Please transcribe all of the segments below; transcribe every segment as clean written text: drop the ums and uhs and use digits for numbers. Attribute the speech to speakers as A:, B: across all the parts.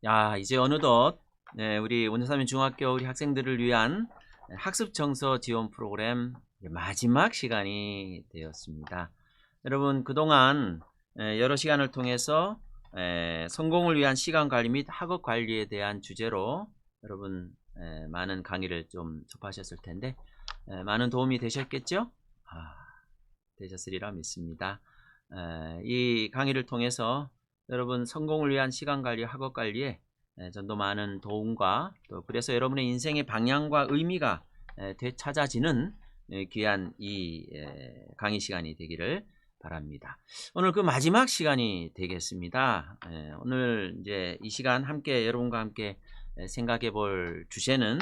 A: 야, 이제 어느덧 우리 원자삼인 중학교 우리 학생들을 위한 학습 정서 지원 프로그램 마지막 시간이 되었습니다. 여러분 그동안 여러 시간을 통해서 성공을 위한 시간 관리 및 학업 관리에 대한 주제로 여러분 많은 강의를 좀 접하셨을 텐데 많은 도움이 되셨겠죠? 되셨으리라 믿습니다. 이 강의를 통해서 여러분 성공을 위한 시간 관리, 학업 관리에 전도 많은 도움과 또 그래서 여러분의 인생의 방향과 의미가 되찾아지는 귀한 이 강의 시간이 되기를 바랍니다. 오늘 그 마지막 시간이 되겠습니다. 오늘 이제 이 시간 함께 여러분과 함께 생각해 볼 주제는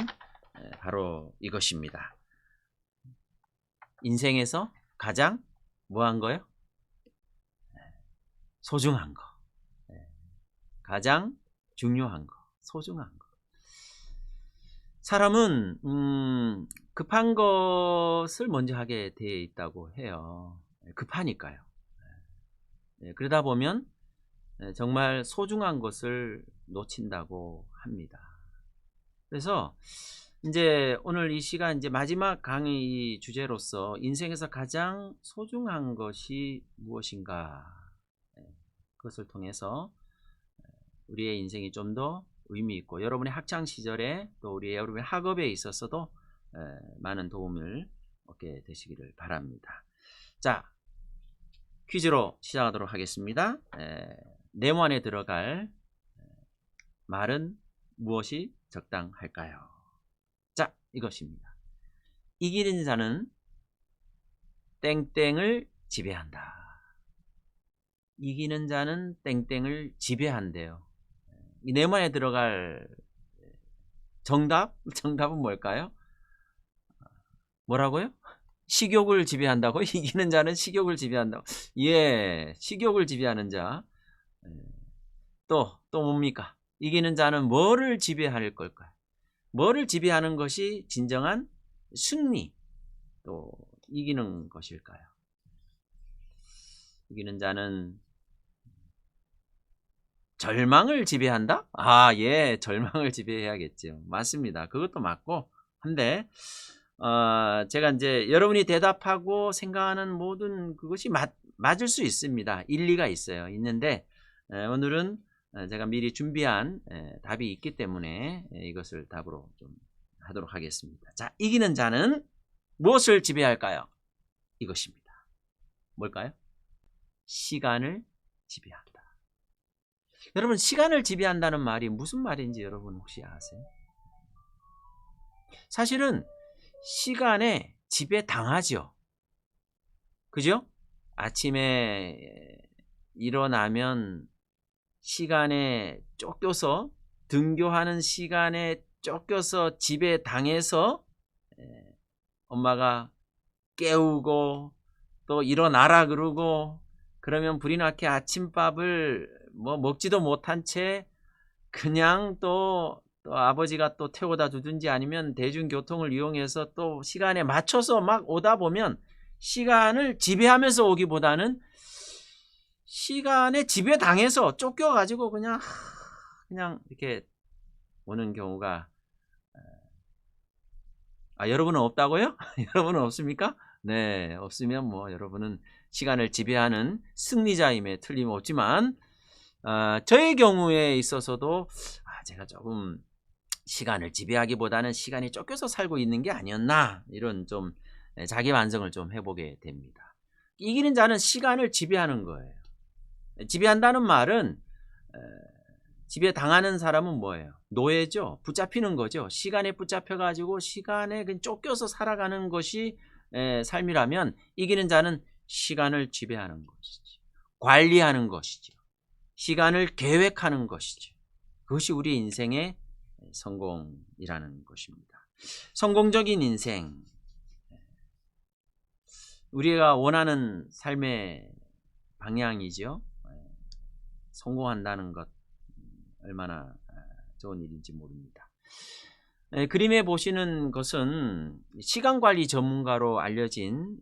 A: 바로 이것입니다. 인생에서 가장 뭐한 거요? 소중한 거. 가장 중요한 거, 소중한 거. 사람은 급한 것을 먼저 하게 되어 있다고 해요. 급하니까요. 그러다 보면 정말 소중한 것을 놓친다고 합니다. 그래서 이제 오늘 이 시간 이제 마지막 강의 주제로서 인생에서 가장 소중한 것이 무엇인가, 그것을 통해서 우리의 인생이 좀 더 의미 있고 여러분의 학창 시절에 또 우리 여러분의 학업에 있어서도 많은 도움을 얻게 되시기를 바랍니다. 자, 퀴즈로 시작하도록 하겠습니다. 네모 안에 들어갈 말은 무엇이 적당할까요? 자, 이것입니다. 이기는 자는 땡땡을 지배한다. 이기는 자는 땡땡을 지배한대요. 이 네모 안에 들어갈 정답은 뭘까요? 뭐라고요? 식욕을 지배한다고? 이기는 자는 식욕을 지배한다고. 예, 식욕을 지배하는 자. 또 뭡니까? 이기는 자는 뭐를 지배할 걸까요? 뭐를 지배하는 것이 진정한 승리, 또 이기는 것일까요? 이기는 자는 절망을 지배한다? 예, 절망을 지배해야겠죠. 맞습니다. 그것도 맞고 한데 제가 이제 여러분이 대답하고 생각하는 모든 그것이 맞을 수 있습니다. 일리가 있는데 오늘은 제가 미리 준비한 답이 있기 때문에 이것을 답으로 좀 하도록 하겠습니다. 자, 이기는 자는 무엇을 지배할까요? 이것입니다. 뭘까요? 시간을 지배한다. 여러분, 시간을 지배한다는 말이 무슨 말인지 여러분 혹시 아세요? 사실은 시간에 지배당하죠. 그죠? 아침에 일어나면 시간에 쫓겨서, 등교하는 시간에 쫓겨서 지배당해서 엄마가 깨우고 또 일어나라 그러고, 그러면 불이 나게 아침밥을 뭐 먹지도 못한 채 그냥 또 아버지가 또 태워다 주든지 아니면 대중교통을 이용해서 또 시간에 맞춰서 막 오다 보면 시간을 지배하면서 오기보다는 시간에 지배당해서 쫓겨가지고 그냥 이렇게 오는 경우가 여러분은 없다고요? 여러분은 없습니까? 네, 없으면 뭐 여러분은 시간을 지배하는 승리자임에 틀림없지만 저의 경우에 있어서도 제가 조금 시간을 지배하기보다는 시간이 쫓겨서 살고 있는 게 아니었나, 이런 좀 자기 반성을 좀 해보게 됩니다. 이기는 자는 시간을 지배하는 거예요. 지배한다는 말은 지배당하는 사람은 뭐예요? 노예죠. 붙잡히는 거죠. 시간에 붙잡혀가지고 시간에 그냥 쫓겨서 살아가는 것이 삶이라면, 이기는 자는 시간을 지배하는 것이지, 관리하는 것이죠. 시간을 계획하는 것이죠. 그것이 우리 인생의 성공이라는 것입니다. 성공적인 인생, 우리가 원하는 삶의 방향이죠. 성공한다는 것 얼마나 좋은 일인지 모릅니다. 그림에 보시는 것은 시간관리 전문가로 알려진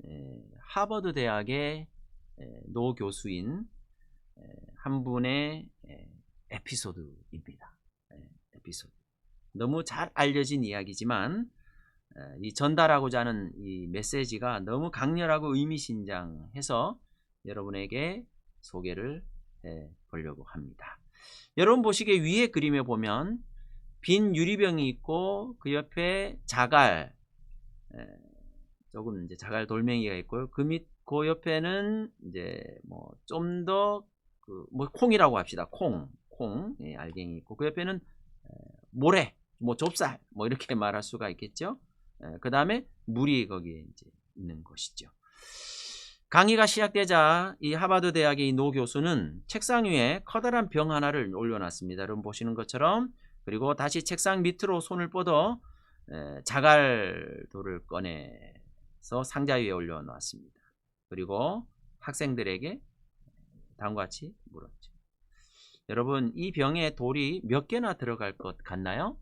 A: 하버드 대학의 노 교수인 한 분의 에피소드입니다. 에피소드. 너무 잘 알려진 이야기지만 이 전달하고자 하는 이 메시지가 너무 강렬하고 의미심장해서 여러분에게 소개를 해 보려고 합니다. 여러분 보시기에 위에 그림에 보면 빈 유리병이 있고 그 옆에 자갈, 조금 이제 자갈 돌멩이가 있고요. 그 옆에는 이제 뭐 좀 더 뭐 콩이라고 합시다. 콩, 예, 알갱이 있고 그 옆에는 모래, 뭐 좁쌀, 뭐 이렇게 말할 수가 있겠죠. 그 다음에 물이 거기에 이제 있는 것이죠. 강의가 시작되자 이 하버드 대학의 이 노 교수는 책상 위에 커다란 병 하나를 올려놨습니다. 여러분 보시는 것처럼. 그리고 다시 책상 밑으로 손을 뻗어 자갈돌을 꺼내서 상자 위에 올려놓았습니다. 그리고 학생들에게 다음과 같이 물었죠. 여러분, 이 병에 돌이 몇 개나 들어갈 것 같나요?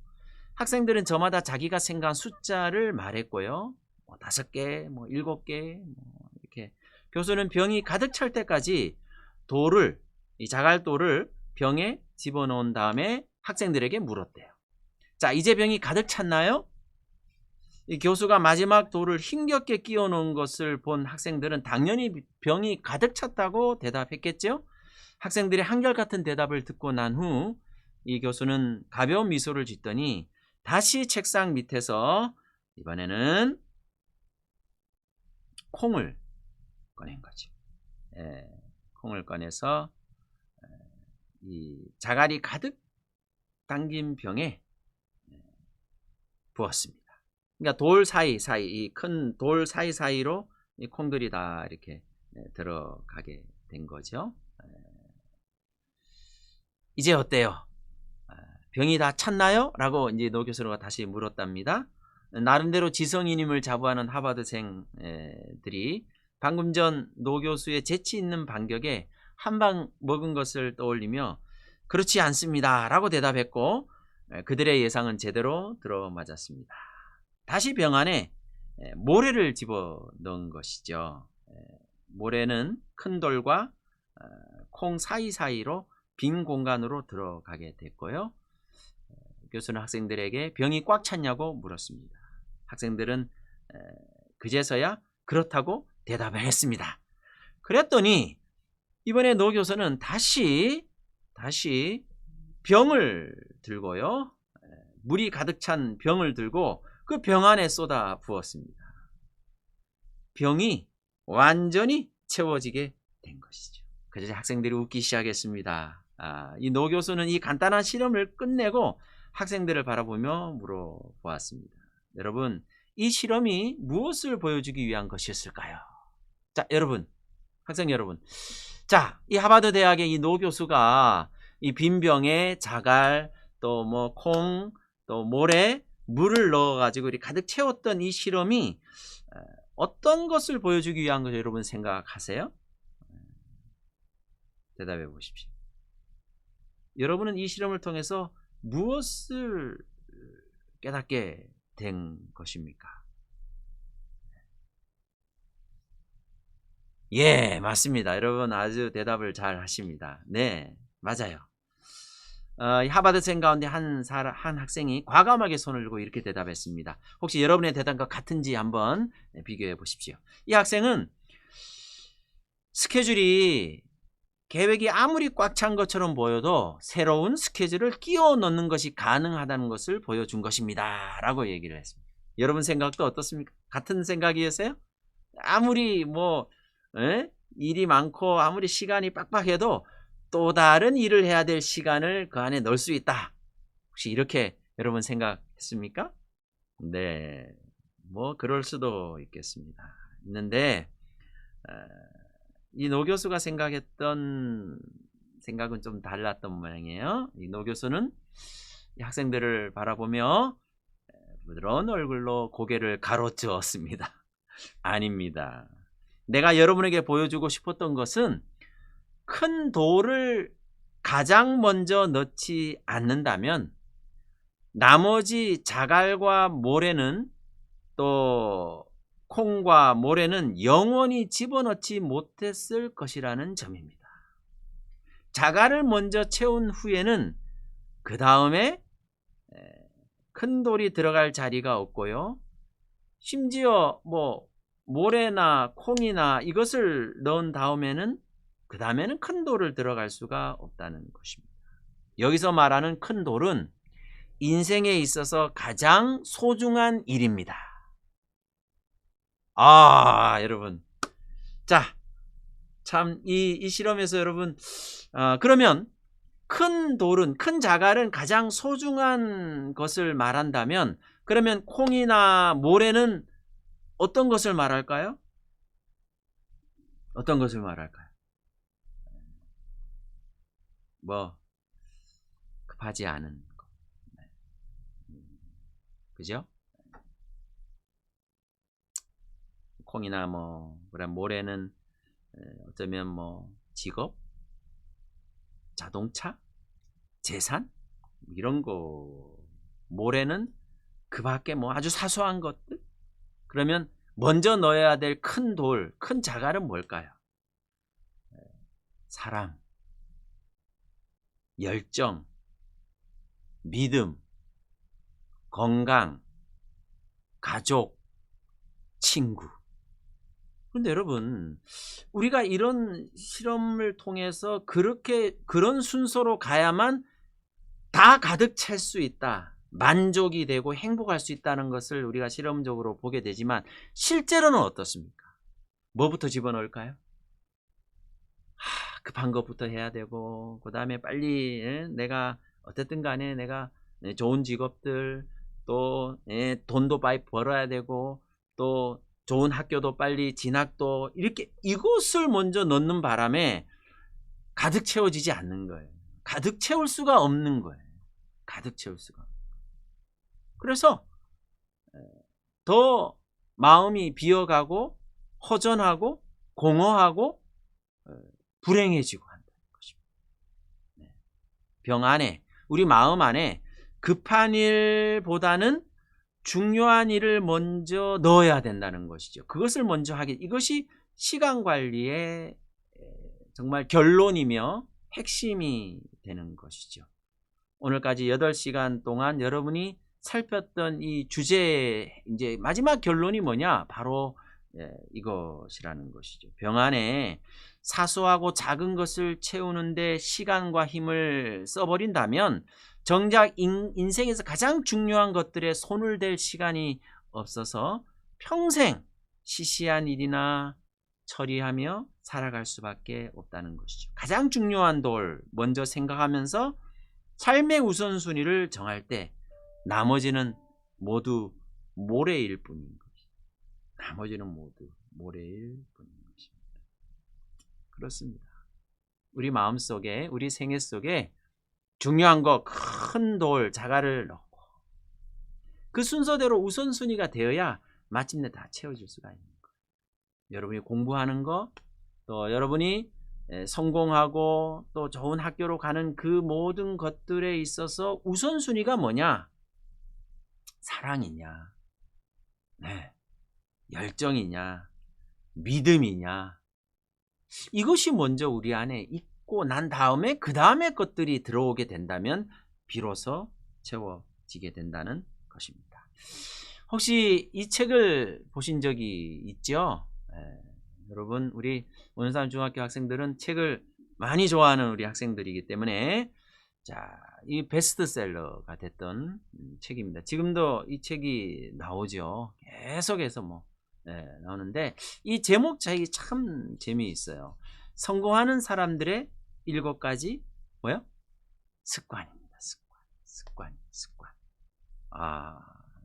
A: 학생들은 저마다 자기가 생각한 숫자를 말했고요. 뭐 5개, 뭐 7개, 뭐 이렇게. 교수는 병이 가득 찰 때까지 이 자갈돌을 병에 집어넣은 다음에 학생들에게 물었대요. 자, 이제 병이 가득 찼나요? 이 교수가 마지막 돌을 힘겹게 끼워 놓은 것을 본 학생들은 당연히 병이 가득 찼다고 대답했겠죠? 학생들의 한결같은 대답을 듣고 난 후 이 교수는 가벼운 미소를 짓더니 다시 책상 밑에서 이번에는 콩을 꺼낸 거죠. 콩을 꺼내서 이 자갈이 가득 담긴 병에 부었습니다. 그러니까 돌 사이사이, 이 큰 돌 사이사이로 이 콩들이 다 이렇게 들어가게 된 거죠. 이제 어때요? 병이 다 찼나요? 라고 이제 노 교수가 다시 물었답니다. 나름대로 지성인임을 자부하는 하버드생들이 방금 전 노 교수의 재치 있는 반격에 한 방 먹은 것을 떠올리며 그렇지 않습니다 라고 대답했고, 그들의 예상은 제대로 들어맞았습니다. 다시 병 안에 모래를 집어넣은 것이죠. 모래는 큰 돌과 콩 사이사이로 빈 공간으로 들어가게 됐고요. 교수는 학생들에게 병이 꽉 찼냐고 물었습니다. 학생들은 그제서야 그렇다고 대답을 했습니다. 그랬더니 이번에 노 교수는 다시 병을 들고요. 물이 가득 찬 병을 들고 그 병 안에 쏟아 부었습니다. 병이 완전히 채워지게 된 것이죠. 그래서 학생들이 웃기 시작했습니다. 이 노 교수는 이 간단한 실험을 끝내고 학생들을 바라보며 물어보았습니다. 여러분, 이 실험이 무엇을 보여주기 위한 것이었을까요? 자, 여러분, 학생 여러분. 자, 이 하버드 대학의 이 노 교수가 이 빈 병에 자갈, 또 뭐 콩, 또 모래, 물을 넣어가지고 이렇게 가득 채웠던 이 실험이 어떤 것을 보여주기 위한 것을 여러분 생각하세요? 대답해 보십시오. 여러분은 이 실험을 통해서 무엇을 깨닫게 된 것입니까? 예, 맞습니다. 여러분 아주 대답을 잘 하십니다. 네, 맞아요. 하버드생 가운데 한 학생이 과감하게 손을 들고 이렇게 대답했습니다. 혹시 여러분의 대답과 같은지 한번 비교해 보십시오. 이 학생은 스케줄이 계획이 아무리 꽉 찬 것처럼 보여도 새로운 스케줄을 끼워 넣는 것이 가능하다는 것을 보여준 것입니다 라고 얘기를 했습니다. 여러분 생각도 어떻습니까? 같은 생각이었어요? 아무리 뭐 일이 많고 아무리 시간이 빡빡해도 또 다른 일을 해야 될 시간을 그 안에 넣을 수 있다. 혹시 이렇게 여러분 생각했습니까? 네, 뭐 그럴 수도 있는데 이 노 교수가 생각했던 생각은 좀 달랐던 모양이에요. 이 노 교수는 이 학생들을 바라보며 부드러운 얼굴로 고개를 가로저었습니다. 아닙니다. 내가 여러분에게 보여주고 싶었던 것은 큰 돌을 가장 먼저 넣지 않는다면 나머지 자갈과 모래는 또 콩과 모래는 영원히 집어넣지 못했을 것이라는 점입니다. 자갈을 먼저 채운 후에는 그 다음에 큰 돌이 들어갈 자리가 없고요. 심지어 뭐 모래나 콩이나 이것을 넣은 다음에는 그 다음에는 큰 돌을 들어갈 수가 없다는 것입니다. 여기서 말하는 큰 돌은 인생에 있어서 가장 소중한 일입니다. 여러분, 자, 참 이 실험에서 여러분, 그러면 큰 돌은, 큰 자갈은 가장 소중한 것을 말한다면, 그러면 콩이나 모래는 어떤 것을 말할까요? 어떤 것을 말할까요? 뭐 급하지 않은 것, 그죠? 콩이나 뭐 그런 모래는 어쩌면 뭐 직업, 자동차, 재산 이런 거. 모래는 그 밖에 뭐 아주 사소한 것들. 그러면 먼저 넣어야 될 큰 돌, 큰 자갈은 뭘까요? 사랑, 열정, 믿음, 건강, 가족, 친구. 그런데 여러분, 우리가 이런 실험을 통해서 그런 순서로 가야만 다 가득 찰 수 있다, 만족이 되고 행복할 수 있다는 것을 우리가 실험적으로 보게 되지만, 실제로는 어떻습니까? 뭐부터 집어넣을까요? 급한 것부터 해야 되고, 그 다음에 빨리 내가 어쨌든 간에 내가 좋은 직업들, 또 돈도 많이 벌어야 되고, 또 좋은 학교도 빨리 진학도, 이렇게 이것을 먼저 넣는 바람에 가득 채워지지 않는 거예요. 가득 채울 수가 없는 거예요. 가득 채울 수가. 그래서 더 마음이 비어가고 허전하고 공허하고 불행해지고 한다는 것입니다. 병 안에, 우리 마음 안에 급한 일보다는 중요한 일을 먼저 넣어야 된다는 것이죠. 그것을 먼저 하기, 이것이 시간 관리의 정말 결론이며 핵심이 되는 것이죠. 오늘까지 8시간 동안 여러분이 살폈던 이 주제의 이제 마지막 결론이 뭐냐? 바로 이것이라는 것이죠. 병 안에 사소하고 작은 것을 채우는데 시간과 힘을 써버린다면 정작 인생에서 가장 중요한 것들에 손을 댈 시간이 없어서 평생 시시한 일이나 처리하며 살아갈 수밖에 없다는 것이죠. 가장 중요한 돌 먼저 생각하면서 삶의 우선순위를 정할 때 나머지는 모두 모래일 뿐인 것입니다. 나머지는 모두 모래일 뿐인 것입니다. 그렇습니다. 우리 마음속에, 우리 생애 속에 중요한 거, 큰 돌, 자갈을 넣고 그 순서대로 우선순위가 되어야 마침내 다 채워질 수가 있는 거예요. 여러분이 공부하는 거, 또 여러분이 성공하고 또 좋은 학교로 가는 그 모든 것들에 있어서 우선순위가 뭐냐? 사랑이냐, 열정이냐, 믿음이냐, 이것이 먼저 우리 안에 있고 난 다음에 그 다음에 것들이 들어오게 된다면 비로소 채워지게 된다는 것입니다. 혹시 이 책을 보신 적이 있죠? 여러분, 우리 원산 중학교 학생들은 책을 많이 좋아하는 우리 학생들이기 때문에, 자, 이 베스트셀러가 됐던 책입니다. 지금도 이 책이 나오죠. 계속해서 나오는데, 이 제목 자기 참 재미있어요. 성공하는 사람들의 7가지 뭐요? 습관입니다. 습관.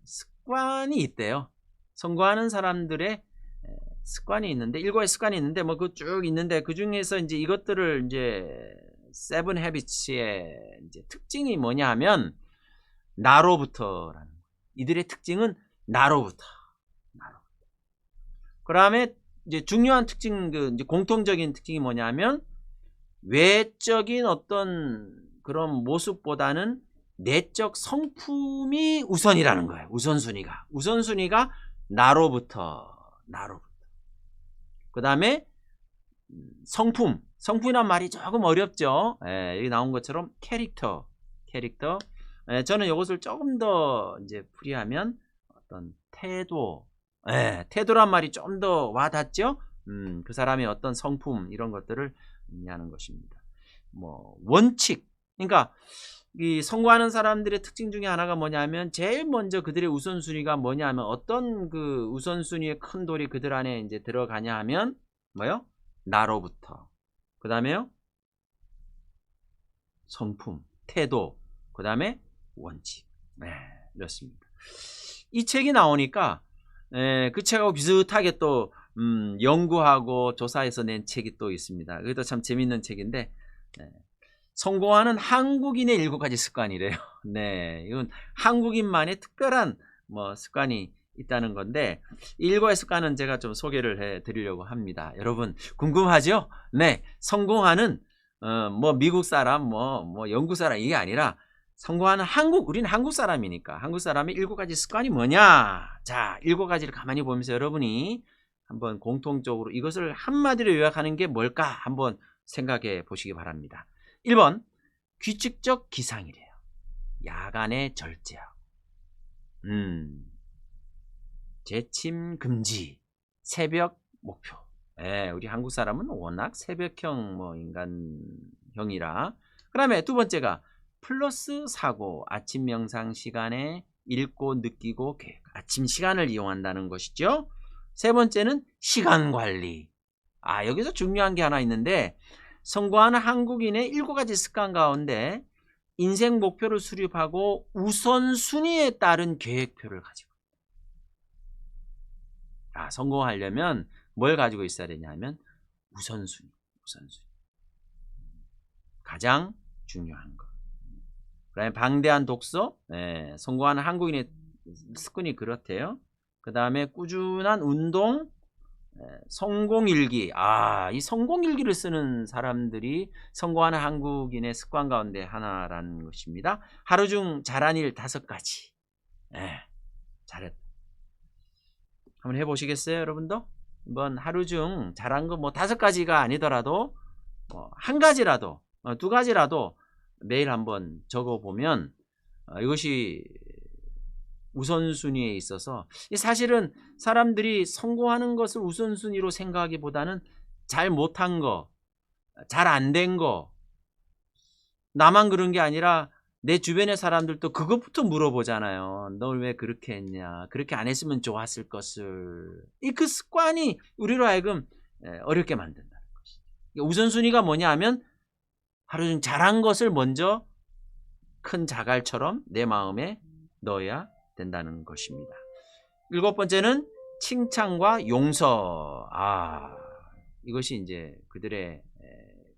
A: 습관이 있대요. 성공하는 사람들의 습관이 있는데, 7가지 습관이 있는데, 그 쭉 있는데, 그 중에서 이제 이것들을 이제 세븐 헤비츠의 이제 특징이 뭐냐 하면, 나로부터라는 거예요. 이들의 특징은 나로부터. 그 다음에 이제 중요한 특징, 이제 공통적인 특징이 뭐냐면, 외적인 어떤 그런 모습보다는 내적 성품이 우선이라는 거예요. 우선순위가 나로부터. 그 다음에 성품이란 말이 조금 어렵죠. 여기 나온 것처럼 캐릭터. 저는 이것을 조금 더 이제 풀이하면 어떤 태도, 태도란 말이 좀 더 와닿죠. 그 사람의 어떤 성품 이런 것들을 의미하는 것입니다. 뭐 원칙, 그러니까 이 성공하는 사람들의 특징 중에 하나가 뭐냐면 제일 먼저 그들의 우선순위가 뭐냐면 어떤 그 우선순위의 큰 돌이 그들 안에 이제 들어가냐 하면 뭐요? 나로부터. 그 다음에요? 성품, 태도, 그 다음에 원칙. 이렇습니다. 이 책이 나오니까 그 책하고 비슷하게 또 연구하고 조사해서 낸 책이 또 있습니다. 그것도 참 재밌는 책인데 성공하는 한국인의 7가지 습관이래요. 네, 이건 한국인만의 특별한 뭐 습관이 있다는 건데 7가지 습관은 제가 좀 소개를 해 드리려고 합니다. 여러분 궁금하죠? 네, 성공하는 뭐 미국 사람 뭐 영국 사람 이게 아니라 성공하는 우리는 한국 사람이니까 한국 사람의 7가지 습관이 뭐냐? 자, 7가지를 가만히 보면서 여러분이 한번 공통적으로 이것을 한마디로 요약하는 게 뭘까 한번 생각해 보시기 바랍니다. 1번 규칙적 기상이래요. 야간에 절제하고 재침 금지, 새벽 목표. 우리 한국 사람은 워낙 새벽형 뭐 인간형이라. 그 다음에 두 번째가 플러스 사고, 아침 명상 시간에 읽고 느끼고 계획, 아침 시간을 이용한다는 것이죠. 세 번째는 시간 관리. 여기서 중요한 게 하나 있는데 성공하는 한국인의 7가지 습관 가운데 인생 목표를 수립하고 우선순위에 따른 계획표를 가지고 성공하려면 뭘 가지고 있어야 되냐면 우선순위. 가장 중요한 거. 그다음에 방대한 독서. 성공하는 한국인의 습관이 그렇대요. 그 다음에 꾸준한 운동, 성공일기. 이 성공일기를 쓰는 사람들이 성공하는 한국인의 습관 가운데 하나라는 것입니다. 하루 중 잘한 일 5가지. 잘했다. 한번 해보시겠어요, 여러분도? 한번 하루 중 잘한 거 뭐 5가지가 아니더라도 한 가지라도 2가지라도 매일 한번 적어보면 이것이 우선순위에 있어서 사실은 사람들이 성공하는 것을 우선순위로 생각하기보다는 잘 못한 거, 잘 안 된 거, 나만 그런 게 아니라 내 주변의 사람들도 그것부터 물어보잖아요. 널 왜 그렇게 했냐, 그렇게 안 했으면 좋았을 것을. 그 습관이 우리로 하여금 어렵게 만든다는 것이죠. 우선순위가 뭐냐 하면 하루 중 잘한 것을 먼저 큰 자갈처럼 내 마음에 넣어야 된다는 것입니다. 7번째는 칭찬과 용서. 이것이 이제 그들의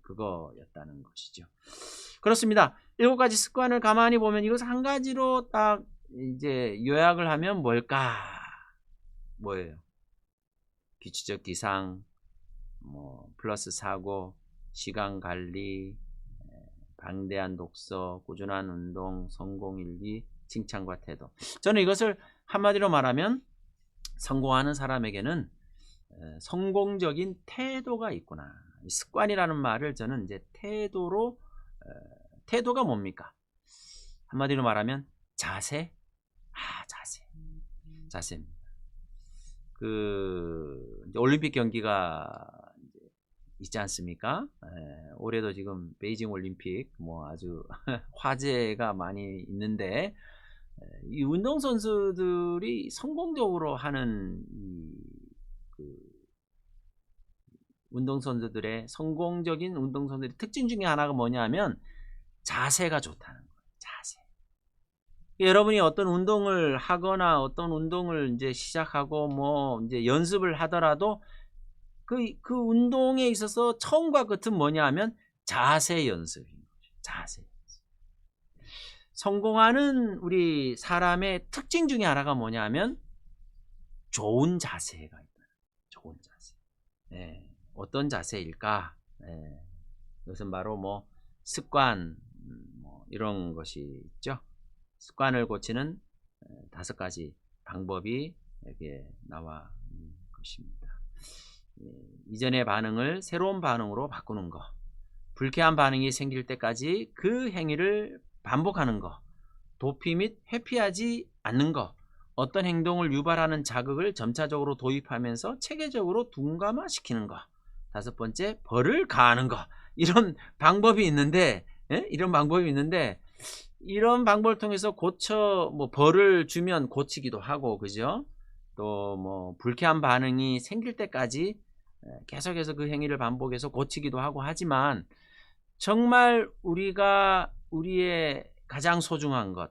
A: 그거였다는 것이죠. 그렇습니다. 7가지 습관을 가만히 보면 이것을 한 가지로 딱 이제 요약을 하면 뭘까? 뭐예요? 규칙적 기상, 뭐 플러스 사고, 시간 관리, 방대한 독서, 꾸준한 운동, 성공일기, 칭찬과 태도. 저는 이것을 한마디로 말하면 성공하는 사람에게는 성공적인 태도가 있구나. 습관이라는 말을 저는 이제 태도가 뭡니까? 한마디로 말하면 자세. 자세입니다. 이제 올림픽 경기가 있지 않습니까? 올해도 지금 베이징 올림픽 뭐 아주 화제가 많이 있는데 이 운동선수들이 성공적으로 하는 성공적인 운동선수들의 특징 중에 하나가 뭐냐면 자세가 좋다는 거예요. 자세. 여러분이 어떤 운동을 하거나 어떤 운동을 이제 시작하고 뭐 이제 연습을 하더라도 그 운동에 있어서 처음과 끝은 뭐냐 하면 자세 연습인 거죠. 자세. 성공하는 우리 사람의 특징 중에 하나가 뭐냐 하면 좋은 자세가 있다. 좋은 자세. 어떤 자세일까? 이것은 바로 뭐 습관 뭐 이런 것이 있죠. 습관을 고치는 5가지 방법이 여기에 나와 있는 것입니다. 이전의 반응을 새로운 반응으로 바꾸는 거, 불쾌한 반응이 생길 때까지 그 행위를 반복하는 거, 도피 및 회피하지 않는 것, 어떤 행동을 유발하는 자극을 점차적으로 도입하면서 체계적으로 둔감화시키는 것, 다섯 번째 벌을 가하는 것. 이런 방법이 있는데, 이런 방법이 있는데, 이런 방법을 통해서 뭐 벌을 주면 고치기도 하고, 그죠? 또 뭐 불쾌한 반응이 생길 때까지 계속해서 그 행위를 반복해서 고치기도 하고 하지만, 정말 우리가 우리의 가장 소중한 것,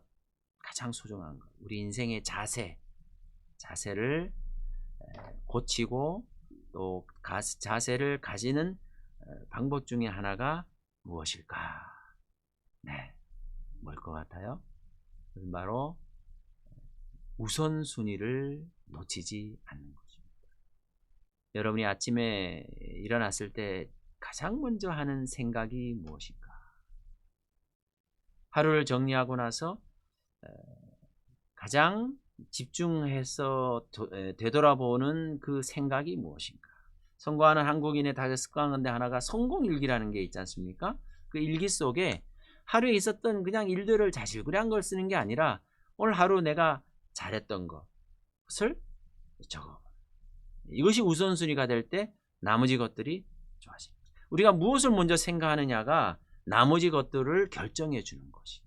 A: 우리 인생의 자세를 고치고 또 자세를 가지는 방법 중에 하나가 무엇일까? 네, 뭘 것 같아요? 바로 우선순위를 놓치지 않는 것입니다. 여러분이 아침에 일어났을 때 가장 먼저 하는 생각이 무엇일까? 하루를 정리하고 나서 가장 집중해서 되돌아보는 그 생각이 무엇인가? 성공하는 한국인의 다섯 습관 가운데 하나가 성공일기라는 게 있지 않습니까? 그 일기 속에 하루에 있었던 그냥 일들을 자실구레한 걸 쓰는 게 아니라 오늘 하루 내가 잘했던 것을 적어. 이것이 우선순위가 될 때 나머지 것들이 좋아집니다. 우리가 무엇을 먼저 생각하느냐가 나머지 것들을 결정해 주는 것이.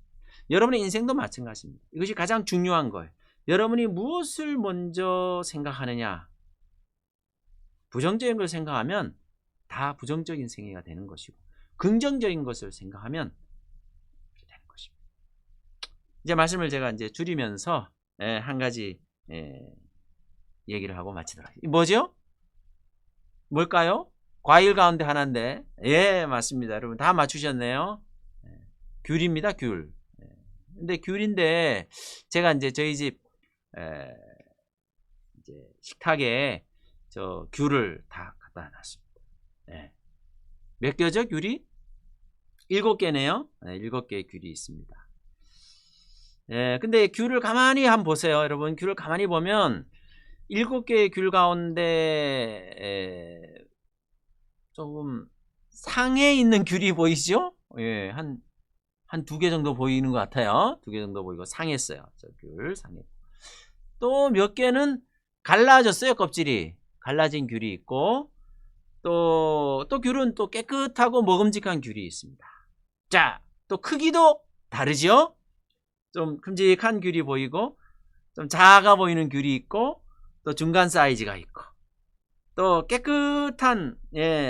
A: 여러분의 인생도 마찬가지입니다. 이것이 가장 중요한 거예요. 여러분이 무엇을 먼저 생각하느냐. 부정적인 걸 생각하면 다 부정적인 생애가 되는 것이고, 긍정적인 것을 생각하면 그렇게 되는 것입니다. 이제 말씀을 제가 이제 줄이면서 한 가지 얘기를 하고 마치도록 하겠습니다. 뭐죠? 뭘까요? 과일 가운데 하나인데, 예, 맞습니다. 여러분 다 맞추셨네요. 귤입니다, 귤. 근데 귤인데 제가 이제 저희 집 이제 식탁에 저 귤을 다 갖다 놨습니다. 몇 개죠, 귤이? 7개네요. 7개의 귤이 있습니다. 근데 귤을 가만히 한번 보세요. 여러분, 귤을 가만히 보면 7개의 귤 가운데 조금 상에 있는 귤이 보이시죠? 예, 한 2개 정도 보이는 것 같아요. 2개 정도 보이고 상했어요. 저 귤 상했고. 또 몇 개는 갈라졌어요. 껍질이. 갈라진 귤이 있고, 또 귤은 또 깨끗하고 먹음직한 귤이 있습니다. 자, 또 크기도 다르죠? 좀 큼직한 귤이 보이고, 좀 작아 보이는 귤이 있고, 또 중간 사이즈가 있고, 또 깨끗한,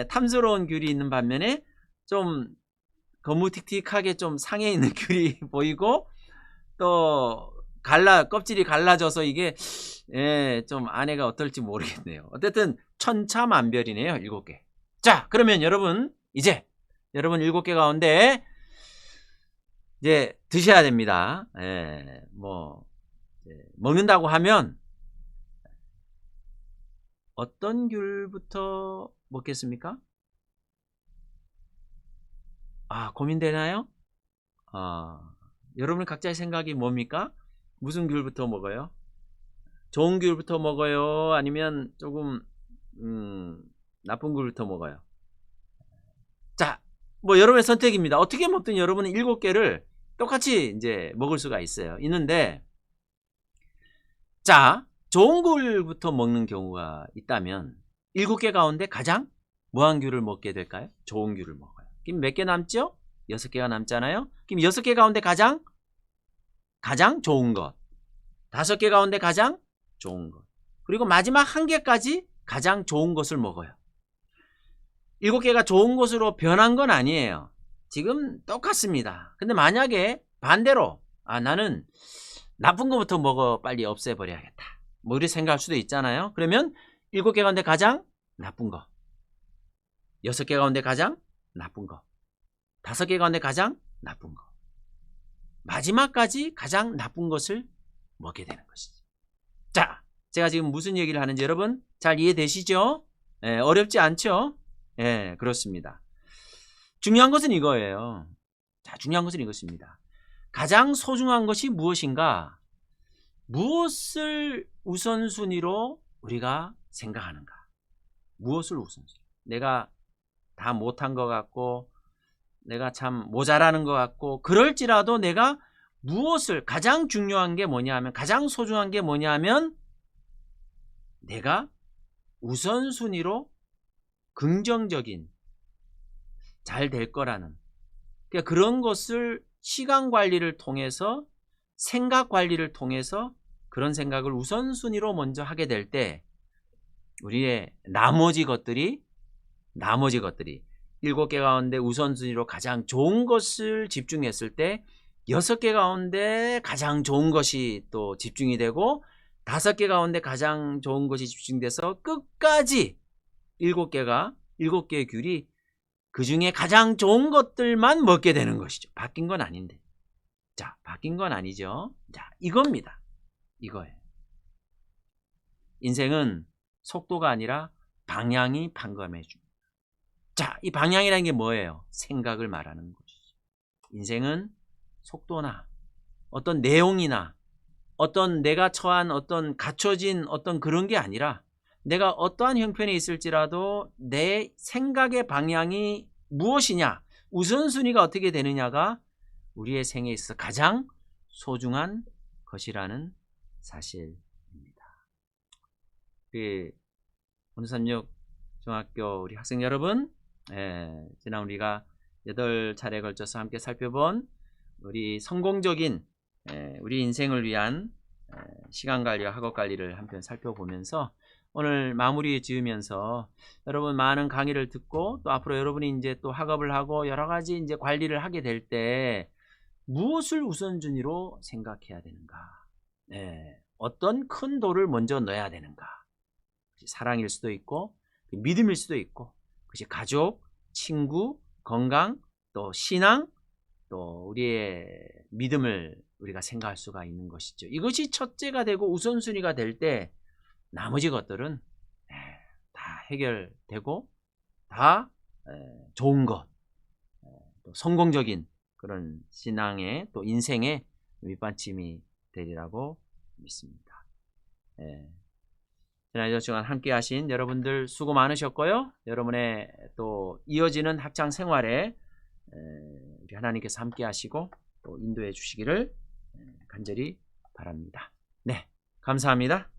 A: 탐스러운 귤이 있는 반면에 좀 거무틱틱하게 좀 상해 있는 귤이 보이고, 또 껍질이 갈라져서 이게 좀 안에가 어떨지 모르겠네요. 어쨌든 천차만별이네요. 7개. 자, 그러면 여러분 이제 여러분 7개 가운데 이제 드셔야 됩니다. 먹는다고 하면 어떤 귤부터 먹겠습니까? 고민되나요? 여러분 각자의 생각이 뭡니까? 무슨 귤부터 먹어요? 좋은 귤부터 먹어요? 아니면 조금 나쁜 귤부터 먹어요? 자, 뭐 여러분의 선택입니다. 어떻게 먹든 여러분은 7개를 똑같이 이제 먹을 수가 있는데, 자, 좋은 귤부터 먹는 경우가 있다면 7개 가운데 가장 뭐한 귤을 먹게 될까요? 좋은 귤을 먹어요. 그럼 몇 개 남죠? 6개가 남잖아요. 그럼 6개 가운데 가장 좋은 것, 5개 가운데 가장 좋은 것, 그리고 마지막 1개까지 가장 좋은 것을 먹어요. 7개가 좋은 것으로 변한 건 아니에요. 지금 똑같습니다. 근데 만약에 반대로 나는 나쁜 것부터 먹어 빨리 없애버려야겠다, 뭐 이렇게 생각할 수도 있잖아요. 그러면 7개 가운데 가장 나쁜 거, 6개 가운데 가장 나쁜 거, 5개 가운데 가장 나쁜 거, 마지막까지 가장 나쁜 것을 먹게 되는 것이죠. 자, 제가 지금 무슨 얘기를 하는지 여러분 잘 이해되시죠? 어렵지 않죠? 그렇습니다. 중요한 것은 이거예요. 자, 중요한 것은 이것입니다. 가장 소중한 것이 무엇인가? 무엇을 우선순위로 우리가 생각하는가? 무엇을 우선순위? 내가 다 못한 것 같고, 내가 참 모자라는 것 같고, 그럴지라도 내가 무엇을 가장 중요한 게 뭐냐 하면 가장 소중한 게 뭐냐 하면 내가 우선순위로 긍정적인 잘 될 거라는 그러니까 그런 것을 시간 관리를 통해서 생각 관리를 통해서 그런 생각을 우선순위로 먼저 하게 될 때 우리의 나머지 것들이 7개 가운데 우선순위로 가장 좋은 것을 집중했을 때 6개 가운데 가장 좋은 것이 또 집중이 되고 5개 가운데 가장 좋은 것이 집중돼서 끝까지 7개의 귤이 그 중에 가장 좋은 것들만 먹게 되는 것이죠. 바뀐 건 아닌데. 자, 바뀐 건 아니죠. 자, 이겁니다. 이거예요. 인생은 속도가 아니라 방향이 판가름해 줍니다. 자, 이 방향이라는 게 뭐예요? 생각을 말하는 것이죠. 인생은 속도나 어떤 내용이나 어떤 내가 처한 어떤 갖춰진 어떤 그런 게 아니라 내가 어떠한 형편에 있을지라도 내 생각의 방향이 무엇이냐, 우선순위가 어떻게 되느냐가 우리의 생에 있어서 가장 소중한 것이라는 사실입니다. 우리 원주36 중학교 우리 학생 여러분, 지난 우리가 8차례에 걸쳐서 함께 살펴본 우리 성공적인 우리 인생을 위한 시간관리와 학업관리를 한편 살펴보면서 오늘 마무리 지으면서 여러분 많은 강의를 듣고 또 앞으로 여러분이 이제 또 학업을 하고 여러 가지 이제 관리를 하게 될 때 무엇을 우선순위로 생각해야 되는가? 어떤 큰 돌을 먼저 넣어야 되는가? 사랑일 수도 있고 믿음일 수도 있고 그것이 가족, 친구, 건강, 또 신앙, 또 우리의 믿음을 우리가 생각할 수가 있는 것이죠. 이것이 첫째가 되고 우선순위가 될 때 나머지 것들은 다 해결되고 다 좋은 것, 또 성공적인 그런 신앙의 또 인생의 밑받침이 되리라고 믿습니다. 지난 1주간 함께 하신 여러분들 수고 많으셨고요. 여러분의 또 이어지는 학창 생활에 우리 하나님께서 함께 하시고 또 인도해 주시기를 간절히 바랍니다. 네, 감사합니다.